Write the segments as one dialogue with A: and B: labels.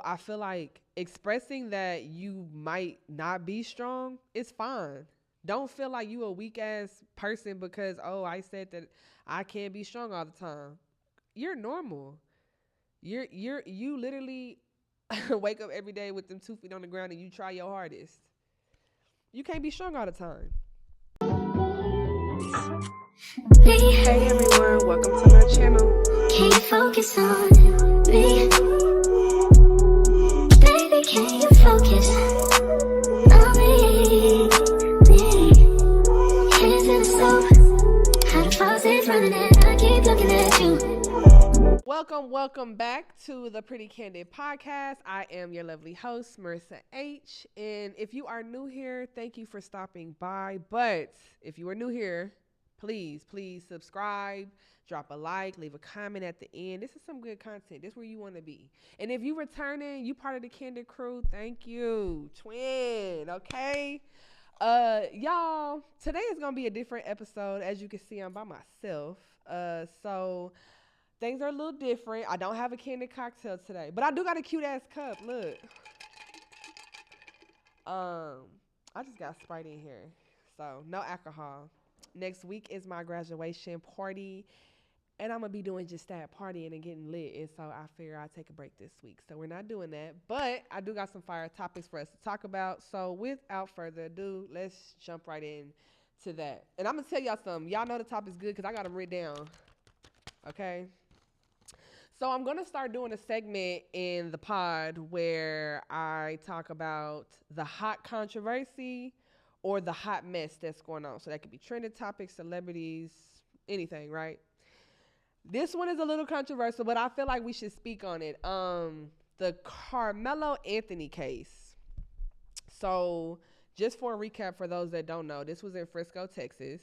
A: I feel like expressing that you might not be strong is fine. Don't feel like you a weak ass person because I said that I can't be strong all the time. You're normal. You literally wake up every day with them 2 feet on the ground and you try your hardest. You can't be strong all the time. Hey everyone, welcome to my channel.
B: Can you focus on me? Baby, can you focus on me? Hands in the stove, how the faucet's running and I keep looking at you.
A: Welcome back to the Pretty Candid Podcast. I am your lovely host, Marissa H. And if you are new here, thank you for stopping by. But if you are new here, please subscribe, drop a like, leave a comment at the end. This is some good content. This is where you want to be. And if you returning, you part of the Candid crew, thank you. Twin, okay? Y'all, today is going to be a different episode. As you can see, I'm by myself. So things are a little different. I don't have a Candid cocktail today, but I do got a cute ass cup. Look. I just got Sprite in here. So no alcohol. Next week is my graduation party, and I'm going to be doing just that, partying and getting lit. And so I figure I'll take a break this week. So we're not doing that, but I do got some fire topics for us to talk about. So without further ado, let's jump right in to that. And I'm going to tell y'all something. Y'all know the topic's good because I got them written down. Okay? So I'm going to start doing a segment in the pod where I talk about the hot controversy or the hot mess that's going on. So that could be trending topics, celebrities, anything, right? This one is a little controversial, but I feel like we should speak on it. The Karmelo Anthony case. So just for a recap for those that don't know, this was in Frisco, Texas.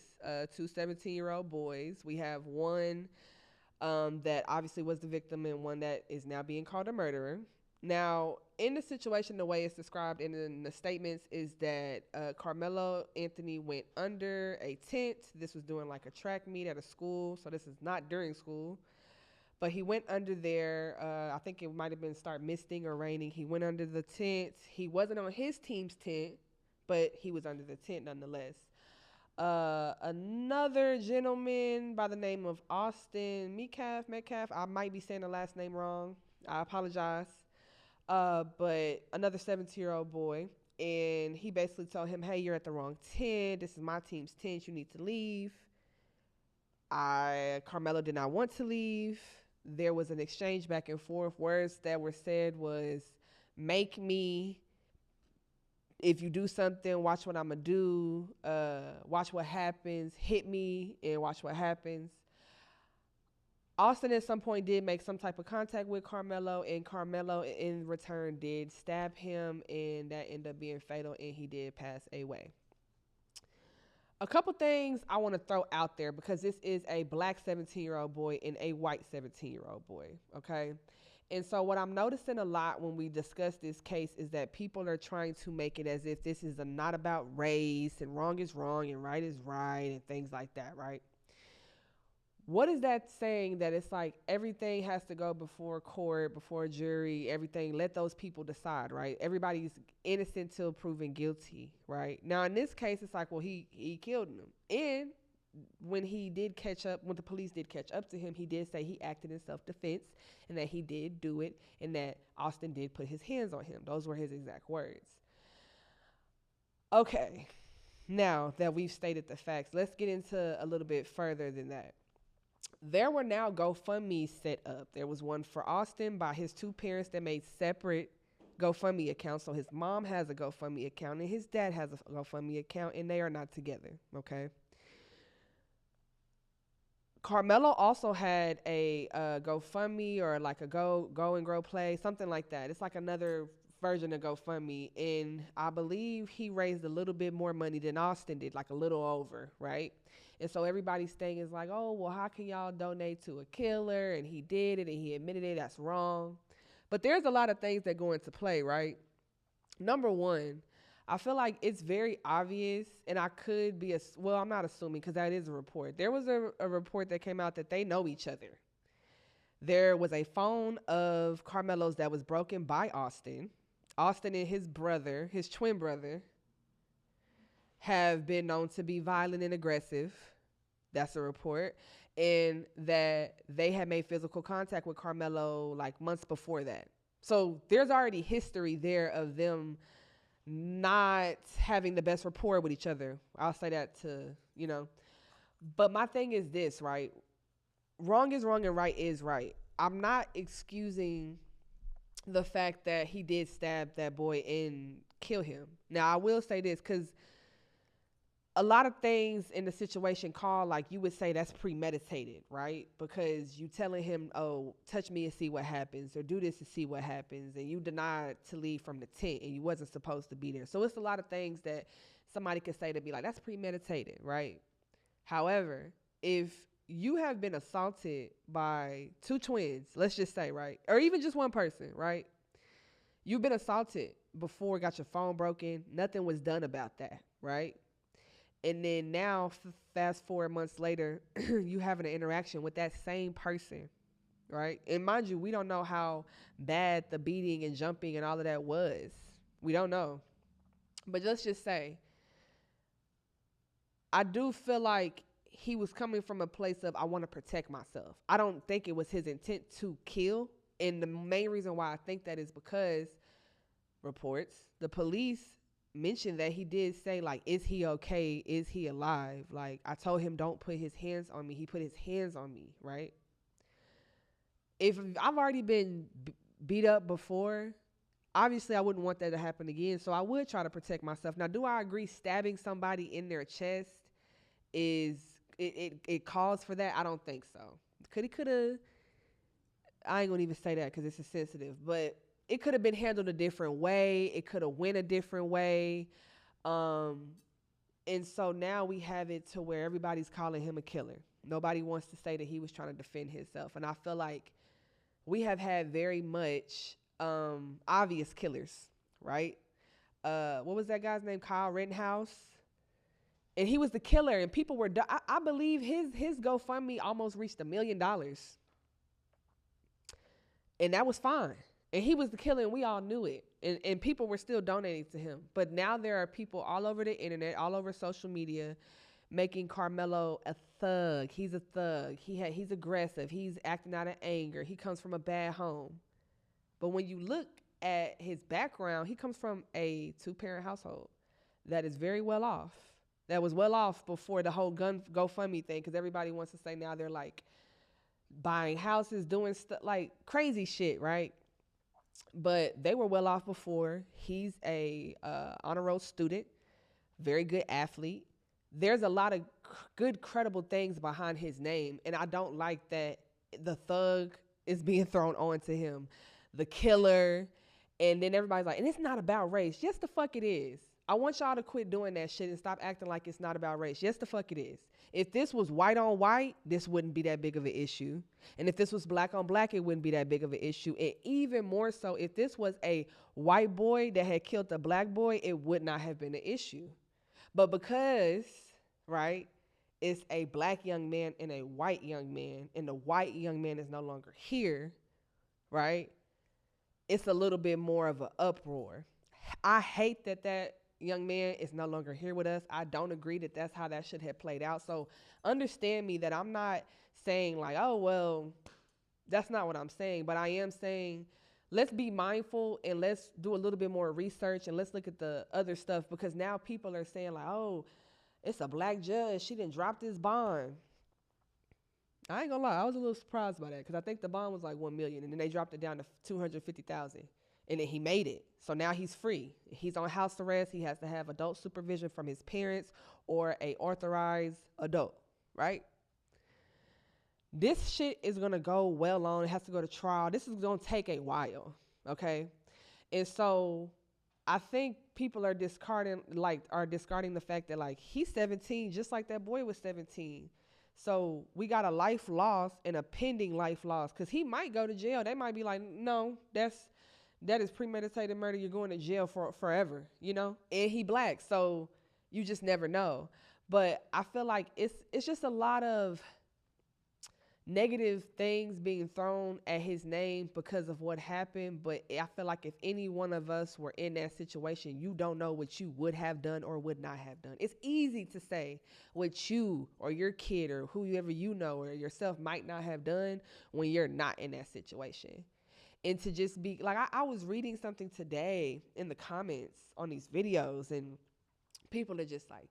A: Two 17-year-old boys. We have one that obviously was the victim and one that is now being called a murderer. Now, in the situation, the way it's described in the statements is that Karmelo Anthony went under a tent. This was doing like a track meet at a school, so this is not during school. But he went under there. I think it might have been start misting or raining. He went under the tent. He wasn't on his team's tent, but he was under the tent nonetheless. Another gentleman by the name of Austin Metcalf. I might be saying the last name wrong. I apologize. But another 17-year-old boy, and he basically told him, hey, you're at the wrong tent. This is my team's tent. You need to leave. Karmelo did not want to leave. There was an exchange back and forth. Words that were said was, make me. If you do something, watch what I'm going to do. Watch what happens. Hit me and watch what happens. Austin at some point did make some type of contact with Karmelo, and Karmelo in return did stab him, and that ended up being fatal, and he did pass away. A couple things I want to throw out there because this is a black 17-year-old boy and a white 17-year-old boy, okay? And so what I'm noticing a lot when we discuss this case is that people are trying to make it as if this is not about race and wrong is wrong and right is right and things like that, right? What is that saying that it's like everything has to go before court, before a jury, everything, let those people decide, right? Everybody's innocent till proven guilty, right? Now, in this case, it's like, well, he killed him. And when the police did catch up to him, he did say he acted in self-defense and that he did do it and that Austin did put his hands on him. Those were his exact words. Okay, now that we've stated the facts, let's get into a little bit further than that. There were now GoFundMe set up. There was one for Austin by his two parents that made separate GoFundMe accounts. So his mom has a GoFundMe account and his dad has a GoFundMe account, and they are not together, okay? Karmelo also had a GoFundMe or like a Go and Grow Play, something like that. It's like another version of GoFundMe, and I believe he raised a little bit more money than Austin did, like a little over, right? And so everybody's thing is like, oh, well, how can y'all donate to a killer? And he did it, and he admitted it. That's wrong. But there's a lot of things that go into play, right? Number one, I feel like it's very obvious, and I could be, I'm not assuming because that is a report. There was a report that came out that they know each other. There was a phone of Carmelo's that was broken by Austin. Austin and his brother, his twin brother, have been known to be violent and aggressive. That's a report. And that they had made physical contact with Karmelo like months before that. So there's already history there of them not having the best rapport with each other. I'll say that to. But my thing is this, right? Wrong is wrong and right is right. I'm not excusing the fact that he did stab that boy and kill him. Now, I will say this because a lot of things in the situation call, like you would say that's premeditated, right? Because you telling him, oh, touch me and see what happens, or do this and see what happens, and you denied to leave from the tent and you wasn't supposed to be there. So it's a lot of things that somebody could say to be like, that's premeditated, right? However, if you have been assaulted by two twins, let's just say, right? Or even just one person, right? You've been assaulted before, got your phone broken, nothing was done about that, right? And then now, fast forward months later, you having an interaction with that same person, right? And mind you, we don't know how bad the beating and jumping and all of that was. We don't know. But let's just say, I do feel like he was coming from a place of, I want to protect myself. I don't think it was his intent to kill. And the main reason why I think that is because reports, the police mentioned that he did say, like, is he okay? Is he alive? Like, I told him don't put his hands on me. He put his hands on me, right? If I've already been beat up before, obviously I wouldn't want that to happen again. So I would try to protect myself. Now, do I agree stabbing somebody in their chest is it calls for that? I don't think so. Could have, I ain't gonna even say that because it's sensitive, but it could have been handled a different way. It could have went a different way. And so now we have it to where everybody's calling him a killer. Nobody wants to say that he was trying to defend himself. And I feel like we have had very much obvious killers, right? What was that guy's name? Kyle Rittenhouse. And he was the killer, and people were, I believe his GoFundMe almost reached $1 million. And that was fine. And he was the killer, and we all knew it. And people were still donating to him. But now there are people all over the internet, all over social media, making Karmelo a thug. He's a thug. He's aggressive. He's acting out of anger. He comes from a bad home. But when you look at his background, he comes from a 2-parent household that is very well off. That was well off before the whole gun GoFundMe thing, because everybody wants to say now they're like buying houses, doing stuff like crazy shit, right? But they were well off before. He's a honor roll student, very good athlete. There's a lot of good, credible things behind his name, and I don't like that the thug is being thrown onto him, the killer, and then everybody's like, and it's not about race. Yes, the fuck it is. I want y'all to quit doing that shit and stop acting like it's not about race. Yes, the fuck it is. If this was white on white, this wouldn't be that big of an issue. And if this was black on black, it wouldn't be that big of an issue. And even more so, if this was a white boy that had killed a black boy, it would not have been an issue. But because, right, it's a black young man and a white young man, and the white young man is no longer here, right, it's a little bit more of an uproar. I hate that young man is no longer here with us. I don't agree that that's how that should have played out. So understand me that I'm not saying like, oh, well, that's not what I'm saying. But I am saying let's be mindful and let's do a little bit more research and let's look at the other stuff, because now people are saying like, oh, it's a black judge. She didn't drop this bond. I ain't gonna lie. I was a little surprised by that because I think the bond was like $1 million and then they dropped it down to $250,000. And then he made it. So now he's free. He's on house arrest. He has to have adult supervision from his parents or a authorized adult, right? This shit is going to go well on. It has to go to trial. This is going to take a while, okay? And so I think people are discarding the fact that like he's 17 just like that boy was 17. So we got a life loss and a pending life loss because he might go to jail. They might be like, no, that is premeditated murder. You're going to jail for forever, you know? And he black, so you just never know. But I feel like it's just a lot of negative things being thrown at his name because of what happened. But I feel like if any one of us were in that situation, you don't know what you would have done or would not have done. It's easy to say what you or your kid or whoever you know or yourself might not have done when you're not in that situation. And to just be like, I was reading something today in the comments on these videos, and people are just like,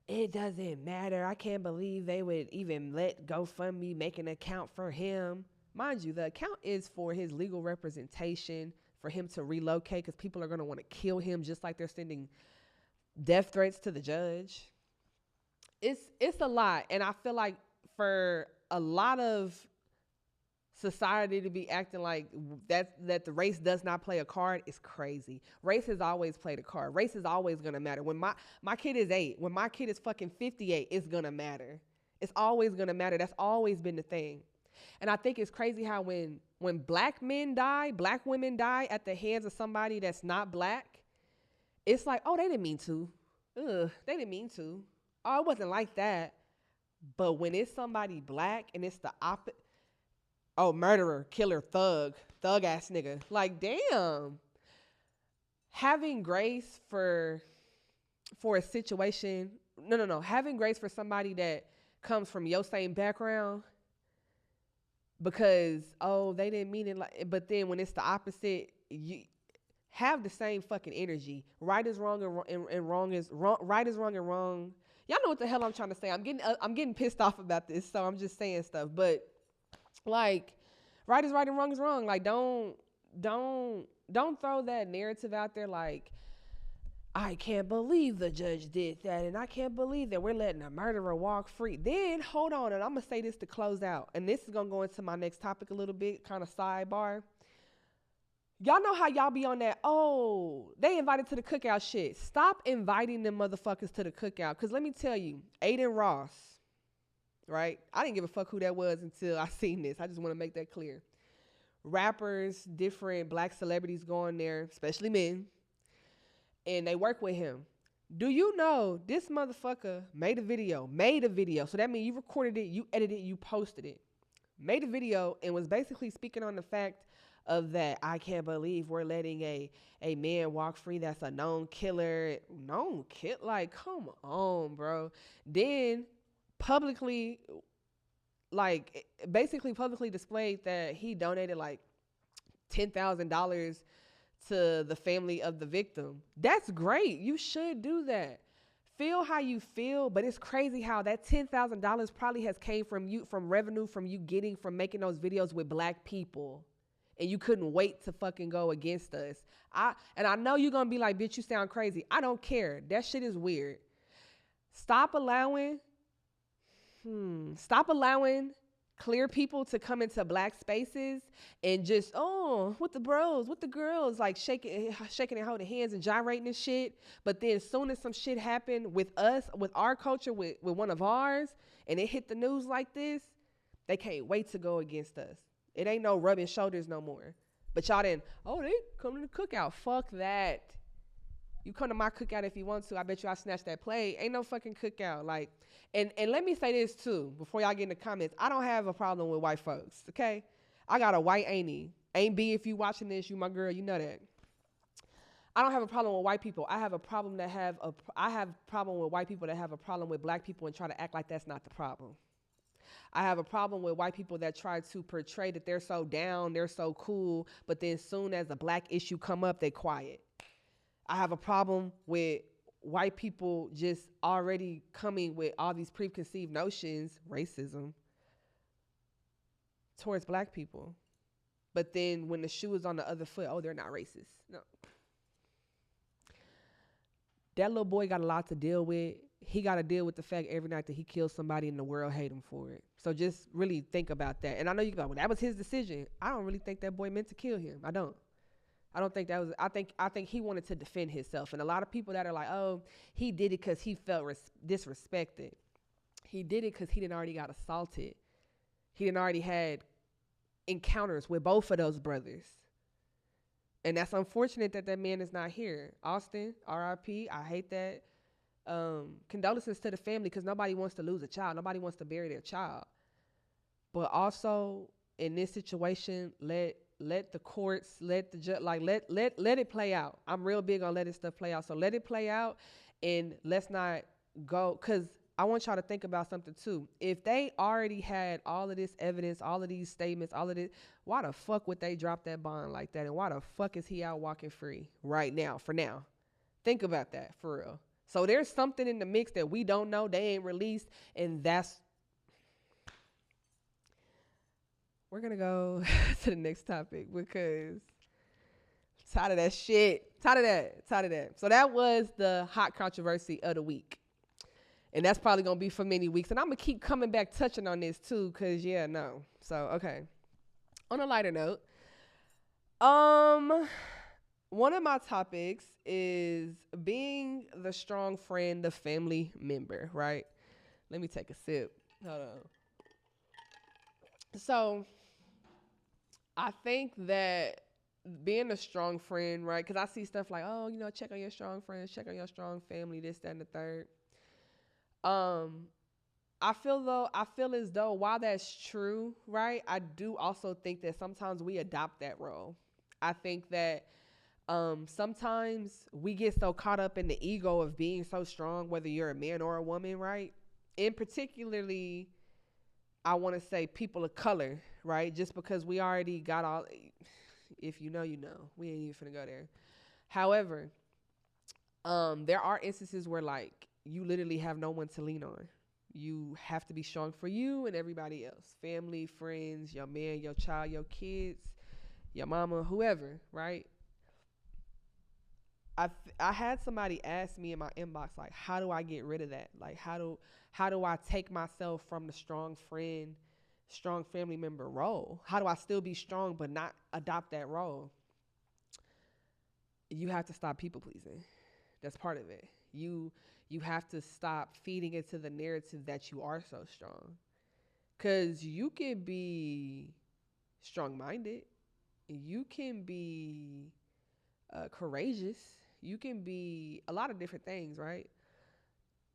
A: it doesn't matter. I can't believe they would even let GoFundMe make an account for him. Mind you, the account is for his legal representation, for him to relocate, because people are going to want to kill him just like they're sending death threats to the judge. It's a lot. And I feel like for a lot of society to be acting like that the race does not play a card is crazy. Race has always played a card. Race is always gonna matter. When my kid is 8, when my kid is fucking 58, it's gonna matter. It's always gonna matter. That's always been the thing. And I think it's crazy how when black men die, black women die at the hands of somebody that's not black, it's like, oh, they didn't mean to. They didn't mean to. Oh, it wasn't like that. But when it's somebody black and it's the opposite, oh, murderer, killer, thug ass nigga. Like, damn. Having grace for a situation, no. Having grace for somebody that comes from your same background because, oh, they didn't mean it like, but then when it's the opposite, you have the same fucking energy. Right is wrong and wrong is wrong. Right is wrong and wrong. Y'all know what the hell I'm trying to say. I'm getting pissed off about this, so I'm just saying stuff. But like, right is right and wrong is wrong. Like, don't throw that narrative out there like, I can't believe the judge did that, and I can't believe that we're letting a murderer walk free. Then hold on, and I'm gonna say this to close out, and this is gonna go into my next topic a little bit, kind of sidebar. Y'all know how y'all be on that, oh, they invited to the cookout shit. Stop inviting them motherfuckers to the cookout. Because let me tell you, Aiden Ross, right? I didn't give a fuck who that was until I seen this. I just want to make that clear. Rappers, different black celebrities going there, especially men, and they work with him. Do you know this motherfucker made a video? So that means you recorded it, you edited it, you posted it. Made a video and was basically speaking on the fact of that I can't believe we're letting a man walk free that's a known killer. Like, come on, bro. Then publicly, like, basically publicly displayed that he donated like $10,000 to the family of the victim. That's great. You should do that. Feel how you feel, but it's crazy how that $10,000 probably has came from you, from revenue from you getting from making those videos with black people. And you couldn't wait to fucking go against us. I know you're going to be like, bitch, you sound crazy. I don't care. That shit is weird. Stop allowing clear people to come into black spaces and just, oh, with the bros, with the girls, like shaking and holding hands and gyrating and shit. But then as soon as some shit happened with us, with our culture, with one of ours, and it hit the news like this, they can't wait to go against us. It ain't no rubbing shoulders no more. But y'all didn't, oh, they come to the cookout. Fuck that. You come to my cookout if you want to. I bet you I'll snatch that plate. Ain't no fucking cookout. Like, and let me say this too, before y'all get in the comments. I don't have a problem with white folks, okay? I got a white auntie. Ain't B, if you watching this, you my girl, you know that. I don't have a problem with white people. I have a problem with white people that have a problem with black people and try to act like that's not the problem. I have a problem with white people that try to portray that they're so down, they're so cool, but then soon as a black issue come up, they quiet. I have a problem with white people just already coming with all these preconceived notions, racism, towards black people. But then when the shoe is on the other foot, oh, they're not racist. No. That little boy got a lot to deal with. He got to deal with the fact every night that he kills somebody and the world hate him for it. So just really think about that. And I know you go, well, that was his decision. I don't really think that boy meant to kill him. I don't think that was, I think he wanted to defend himself. And a lot of people that are like, oh, he did it because he felt disrespected. He did it because he didn't already got assaulted. He didn't already had encounters with both of those brothers. And that's unfortunate that man is not here. Austin, RIP, I hate that. Condolences to the family because nobody wants to lose a child. Nobody wants to bury their child. But also in this situation, let the courts, let the judge, like let it play out. I'm real big on letting stuff play out. So let it play out, and let's not go, because I want y'all to think about something too. If they already had all of this evidence, all of these statements, all of this, why the fuck would they drop that bond like that? And why the fuck is he out walking free right now? For now, think about that for real. So there's something in the mix that we don't know. They ain't released, and that's. We're gonna go to the next topic because I'm tired of that shit. Tired of that. So that was the hot controversy of the week. And that's probably going to be for many weeks. And I'm going to keep coming back touching on this too because, yeah, no. So, okay. On a lighter note, one of my topics is being the strong friend, the family member, right? Let me take a sip. Hold on. So, I think that being a strong friend, right? Because I see stuff like, oh, check on your strong friends, check on your strong family, this, that, and the third. I feel as though while that's true, right, I do also think that sometimes we adopt that role. I think that sometimes we get so caught up in the ego of being so strong, whether you're a man or a woman, right? And particularly, I want to say people of color, right? Just because we already got all, if you know, you know, we ain't even finna go there. However, there are instances where like you literally have no one to lean on. You have to be strong for you and everybody else, family, friends, your man, your child, your kids, your mama, whoever, right? I had somebody ask me in my inbox, like, how do I get rid of that? Like, how do I take myself from the strong friend, strong family member role? How do I still be strong but not adopt that role? You have to stop people pleasing. That's part of it. You have to stop feeding into the narrative that you are so strong. Because you can be strong-minded. You can be courageous. You can be a lot of different things, right?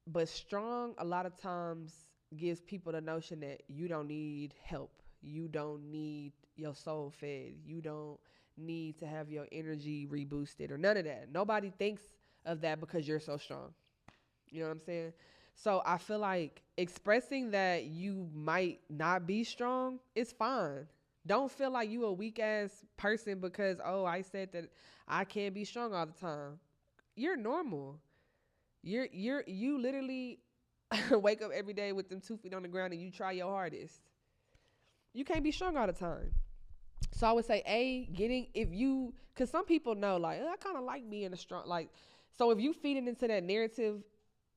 A: But strong a lot of times gives people the notion that you don't need help. You don't need your soul fed. You don't need to have your energy reboosted or none of that. Nobody thinks of that because you're so strong. You know what I'm saying? So I feel like expressing that you might not be strong is fine. Don't feel like you a weak ass person because, oh, I said that I can't be strong all the time. You're normal. You literally wake up every day with them 2 feet on the ground and you try your hardest. You can't be strong all the time. So I would say, because some people know, like, I kind of like being a strong, like, so if you feed it into that narrative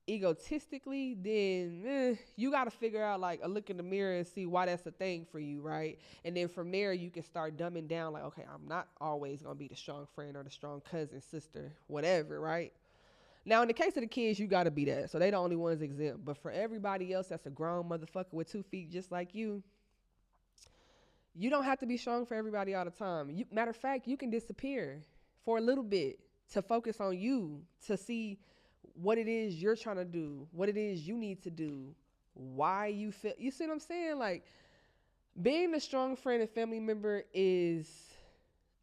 A: egotistically, then you got to figure out, like, a look in the mirror and see why that's a thing for you, right? And then from there, you can start dumbing down, like, okay, I'm not always going to be the strong friend or the strong cousin, sister, whatever, right? Now, in the case of the kids, you got to be that. So they the only ones exempt. But for everybody else that's a grown motherfucker with 2 feet just like you don't have to be strong for everybody all the time. Matter of fact, you can disappear for a little bit to focus on you, to see what it is you're trying to do, what it is you need to do, why you feel. You see what I'm saying? Like, being a strong friend and family member is,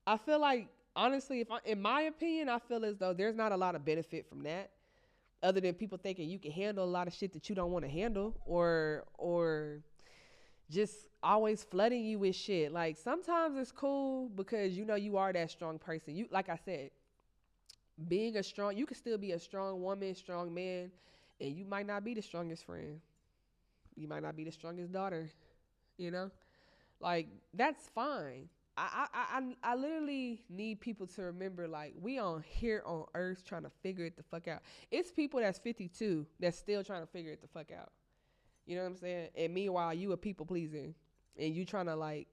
A: I feel like, honestly, in my opinion, I feel as though there's not a lot of benefit from that, other than people thinking you can handle a lot of shit that you don't want to handle, or just always flooding you with shit. Like, sometimes it's cool because you are that strong person. You, like I said, you can still be a strong woman, strong man, and you might not be the strongest friend. You might not be the strongest daughter, Like, that's fine. I literally need people to remember, like, we on here on earth trying to figure it the fuck out. It's people that's 52 that's still trying to figure it the fuck out. You know what I'm saying? And meanwhile, you a people pleasing, and you trying to, like,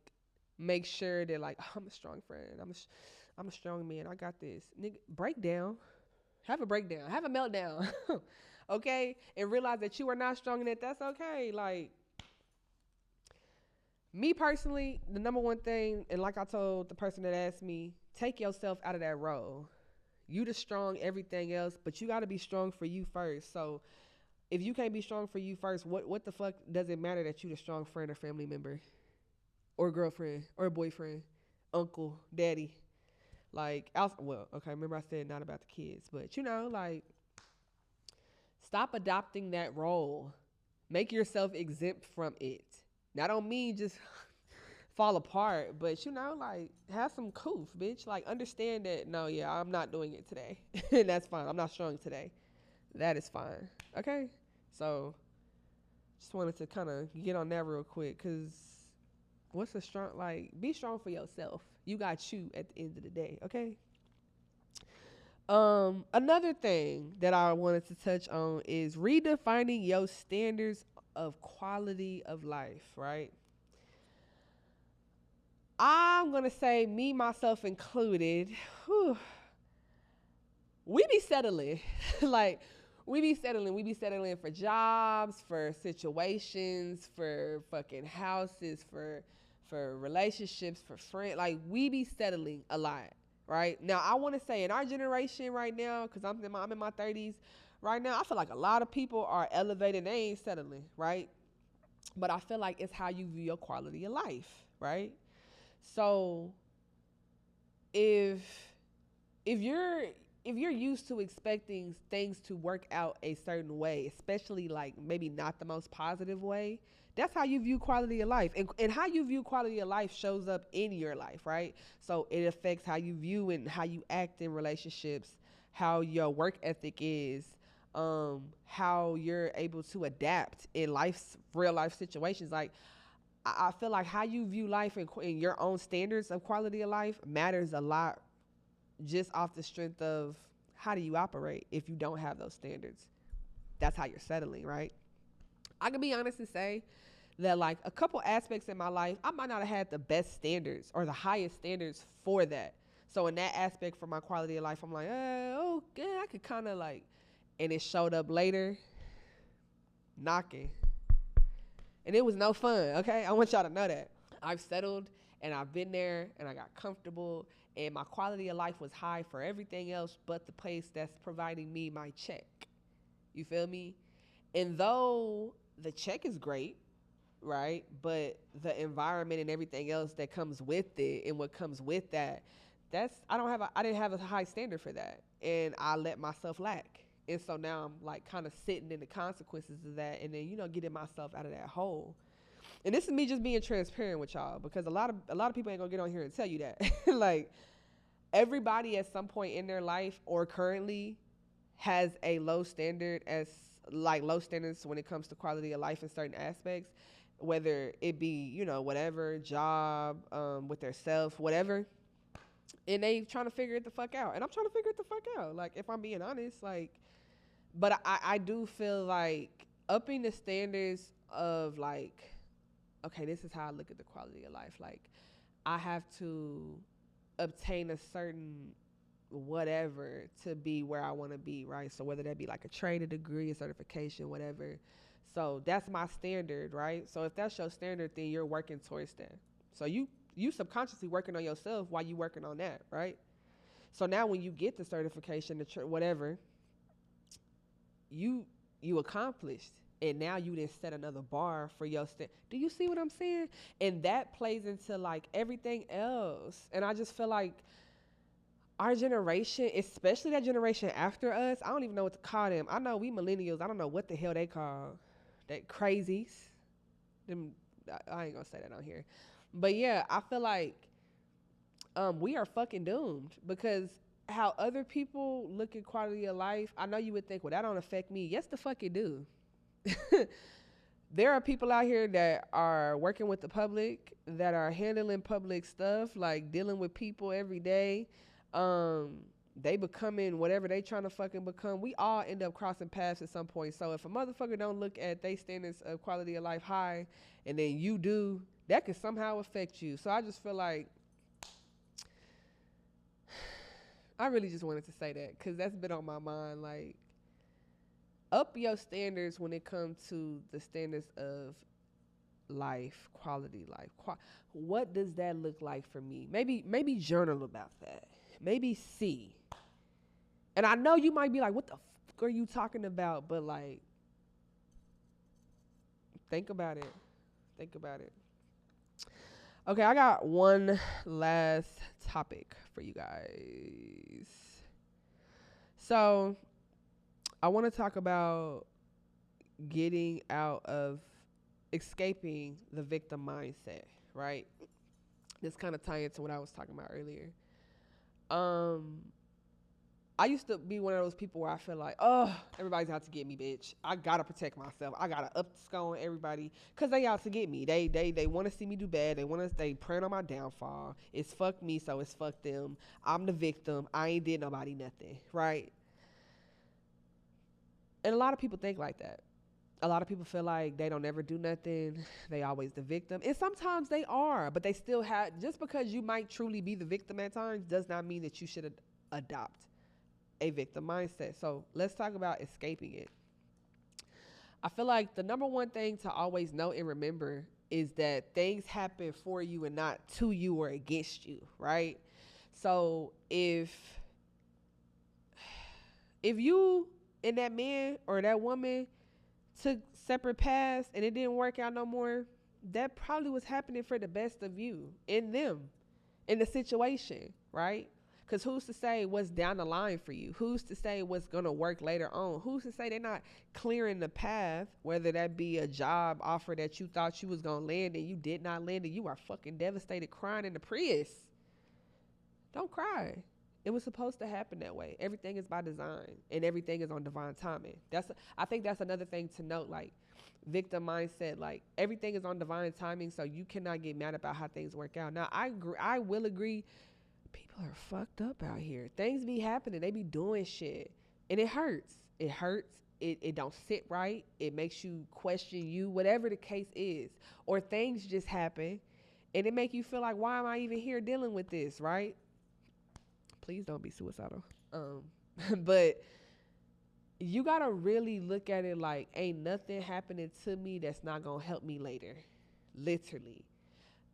A: make sure that, like, oh, I'm a strong friend. I'm a strong man. I got this. Nigga, break down. Have a breakdown. Have a meltdown. Okay? And realize that you are not strong and that's okay. Like, me personally, the number one thing, and like I told the person that asked me, take yourself out of that role. You the strong everything else, but you got to be strong for you first. So if you can't be strong for you first, what the fuck does it matter that you the strong friend or family member or girlfriend or boyfriend, uncle, daddy? Like, well, okay, remember I said not about the kids, but like, stop adopting that role. Make yourself exempt from it. Now, I don't mean just fall apart, but like, have some coof, bitch. Like, understand that, no, yeah, I'm not doing it today. And that's fine. I'm not strong today. That is fine. Okay? So, just wanted to kind of get on that real quick, because what's a strong, like, be strong for yourself. You got you at the end of the day, okay? Another thing that I wanted to touch on is redefining your standards of quality of life, right? I'm going to say, me, myself included, we be settling. Like, we be settling for jobs, for situations, for fucking houses, for relationships, for friends. Like, we be settling a lot, right? Now, I want to say in our generation right now, because I'm in my 30s right now, I feel like a lot of people are elevated. They ain't settling, right? But I feel like it's how you view your quality of life, right? So if you're used to expecting things to work out a certain way, especially like maybe not the most positive way, that's how you view quality of life. And how you view quality of life shows up in your life, right? So it affects how you view and how you act in relationships, how your work ethic is, how you're able to adapt in real life situations. Like, I feel like how you view life and your own standards of quality of life matters a lot, just off the strength of how do you operate. If you don't have those standards, that's how you're settling, right? I can be honest and say that, like, a couple aspects in my life, I might not have had the best standards or the highest standards for that. So in that aspect for my quality of life, I'm like, oh, yeah, I could kind of like, and it showed up later knocking. And it was no fun, okay? I want y'all to know that. I've settled and I've been there and I got comfortable and my quality of life was high for everything else but the place that's providing me my check. You feel me? And though the check is great, right? But the environment and everything else that comes with it and what comes with that, I didn't have a high standard for that. And I let myself lack. And so now I'm like kind of sitting in the consequences of that and then, getting myself out of that hole. And this is me just being transparent with y'all, because a lot of people ain't gonna get on here and tell you that. Like, everybody at some point in their life or currently has a low standards when it comes to quality of life in certain aspects, whether it be, whatever, job, with their self, whatever. And they trying to figure it the fuck out. And I'm trying to figure it the fuck out. Like, if I'm being honest, like, but I do feel like upping the standards of, like, okay, this is how I look at the quality of life. Like, I have to obtain a certain whatever to be where I want to be, right? So whether that be like a trade, a degree, a certification, whatever. So that's my standard, right? So if that's your standard, then you're working towards that. So you subconsciously working on yourself while you working on that, right? So now when you get the certification, whatever, you accomplished. And now you didn't set another bar for your Do you see what I'm saying? And that plays into like everything else. And I just feel like our generation, especially that generation after us, I don't even know what to call them. I know we millennials, I don't know what the hell they call that crazies. Them, I ain't gonna say that on here. But yeah, I feel like we are fucking doomed, because how other people look at quality of life, I know you would think, well, that don't affect me. Yes, the fuck it do. There are people out here that are working with the public, that are handling public stuff, like dealing with people every day. They becoming whatever they trying to fucking become. We all end up crossing paths at some point. So if a motherfucker don't look at their standards of quality of life high, and then you do, that could somehow affect you. So I just feel like I really just wanted to say that, because that's been on my mind. Like, up your standards when it comes to the standards of life, quality life. What does that look like for me? Maybe journal about that. Maybe see. And I know you might be like, what the fuck are you talking about? But like, Think about it. Think about it. Okay, I got one last topic for you guys. So, I want to talk about getting out of escaping the victim mindset, right? This kind of tie into what I was talking about earlier. I used to be one of those people where I feel like, oh, everybody's out to get me, bitch. I gotta protect myself. I gotta up the skull on everybody because they out to get me. They want to see me do bad. They praying on my downfall. It's fuck me, so it's fuck them. I'm the victim. I ain't did nobody nothing, right? And a lot of people think like that. A lot of people feel like they don't ever do nothing. They always the victim. And sometimes they are, but they still have, just because you might truly be the victim at times does not mean that you should adopt a victim mindset. So let's talk about escaping it. I feel like the number one thing to always know and remember is that things happen for you and not to you or against you, right? So if you and that man or that woman took separate paths and it didn't work out no more, that probably was happening for the best of you in them, in the situation, right? Because who's to say what's down the line for you? Who's to say what's going to work later on? Who's to say they're not clearing the path, whether that be a job offer that you thought you was going to land and you did not land and you are fucking devastated crying in the Prius? Don't cry. It was supposed to happen that way. Everything is by design and everything is on divine timing. I think that's another thing to note, like victim mindset, like everything is on divine timing, so you cannot get mad about how things work out. Now, I will agree, people are fucked up out here. Things be happening. They be doing shit. And it hurts. It hurts. It don't sit right. It makes you question you, whatever the case is. Or things just happen and it make you feel like, why am I even here dealing with this, right? Please don't be suicidal. But you gotta really look at it like, ain't nothing happening to me that's not gonna help me later. Literally.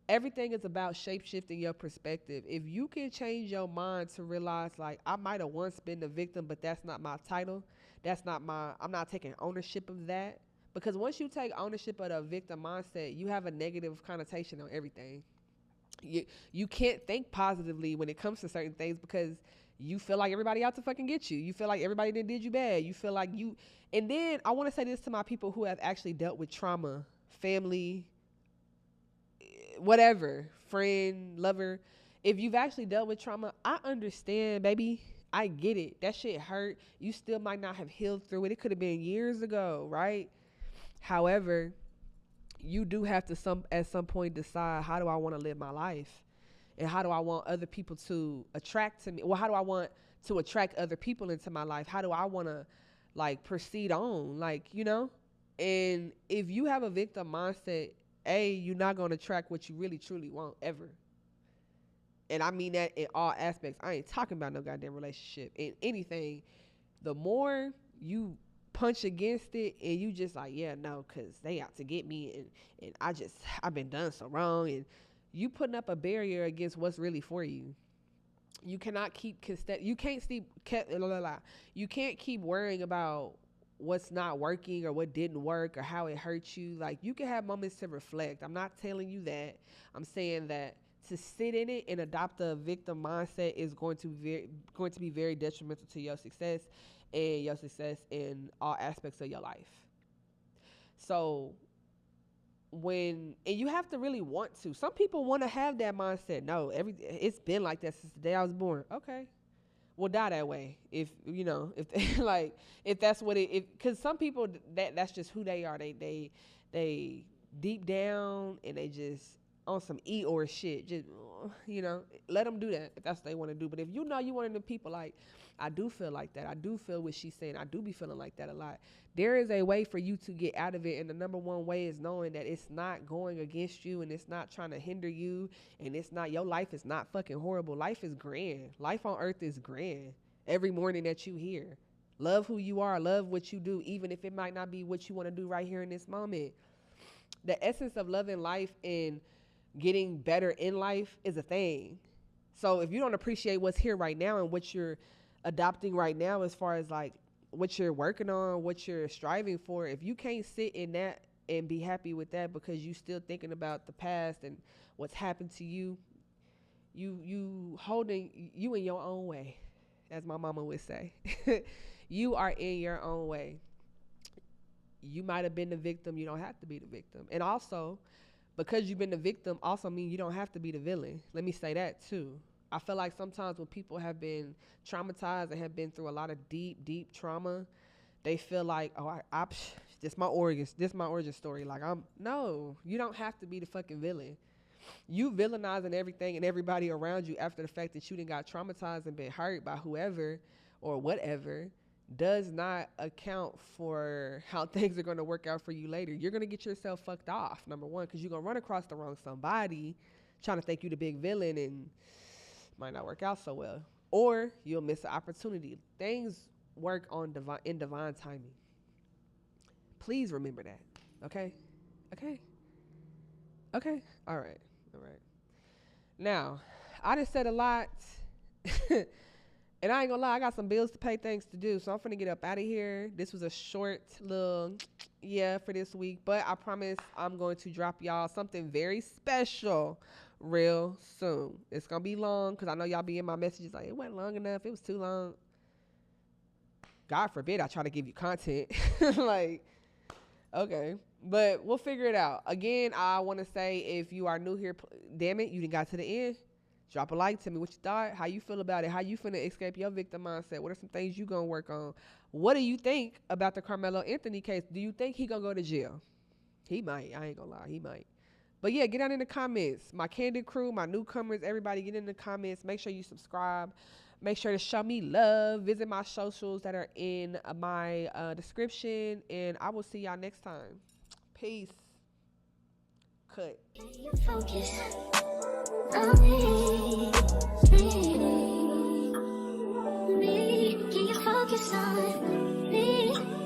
A: Everything is about shape-shifting your perspective. If you can change your mind to realize, like, I might have once been the victim, but that's not my title. I'm not taking ownership of that. Because once you take ownership of the victim mindset, you have a negative connotation on everything. You can't think positively when it comes to certain things because you feel like everybody out to fucking get you. You feel like everybody did you bad. You feel like you... And then I want to say this to my people who have actually dealt with trauma, family, whatever, friend, lover. If you've actually dealt with trauma, I understand, baby. I get it. That shit hurt. You still might not have healed through it. It could have been years ago, right? However, you do have to at some point decide, how do I want to live my life? And how do I want other people to attract to me? Well, how do I want to attract other people into my life? How do I want to like proceed on? Like, you know? And if you have a victim mindset, you're not going to attract what you really truly want ever. And I mean that in all aspects. I ain't talking about no goddamn relationship. In anything, the more you punch against it and you just like, yeah, no, because they out to get me and I've been done so wrong, and you putting up a barrier against what's really for you. You cannot you can't keep worrying about what's not working or what didn't work or how it hurt you. Like, you can have moments to reflect. I'm not telling you that. I'm saying that to sit in it and adopt a victim mindset is going to be very detrimental to your success and your success in all aspects of your life. So and you have to really want to. Some people want to have that mindset. No, it's been like that since the day I was born. Okay. Will die that way if like if that's what because some people that's just who they are. They deep down and they just on some Eeyore shit. Just let them do that if that's what they want to do. But if you one of the people like, I do feel like that. I do feel what she's saying. I do be feeling like that a lot. There is a way for you to get out of it, and the number one way is knowing that it's not going against you and it's not trying to hinder you, and your life is not fucking horrible. Life is grand. Life on earth is grand. Every morning that you hear, love who you are, love what you do, even if it might not be what you want to do right here in this moment. The essence of loving life and getting better in life is a thing. So if you don't appreciate what's here right now and what you're adopting right now, as far as like what you're working on, what you're striving for, if you can't sit in that and be happy with that, because you still thinking about the past and what's happened to you. You holding you in your own way, as my mama would say. You are in your own way. You might have been the victim. You don't have to be the victim. And also, because you've been the victim, also mean you don't have to be the villain. Let me say that too. I feel like sometimes when people have been traumatized and have been through a lot of deep trauma, they feel like, oh, this my origin story. Like, no, you don't have to be the fucking villain. You villainizing everything and everybody around you after the fact that you done got traumatized and been hurt by whoever or whatever does not account for how things are going to work out for you later. You're going to get yourself fucked off, number one, because you're going to run across the wrong somebody trying to think you the big villain, and might not work out so well. Or you'll miss an opportunity. Things work in divine timing. Please remember that. Okay? All right. Now, I just said a lot. And I ain't gonna lie, I got some bills to pay, things to do. So I'm finna get up out of here. This was a short little, for this week. But I promise I'm going to drop y'all something very special real soon. It's gonna be long, because I know y'all be in my messages like, it wasn't long enough. It was too long. God forbid I try to give you content. Like, okay. But we'll figure it out. Again, I want to say, if you are new here, damn it, you done got to the end. Drop a like, tell me what you thought, how you feel about it, how you finna escape your victim mindset. What are some things you gonna work on? What do you think about the Karmelo Anthony case? Do you think he gonna go to jail? He might. I ain't gonna lie, he might. But yeah, get down in the comments. My candid crew, my newcomers, everybody, get in the comments. Make sure you subscribe. Make sure to show me love. Visit my socials that are in my description. And I will see y'all next time. Peace. Cut.
B: You focus on me. Can you focus on me?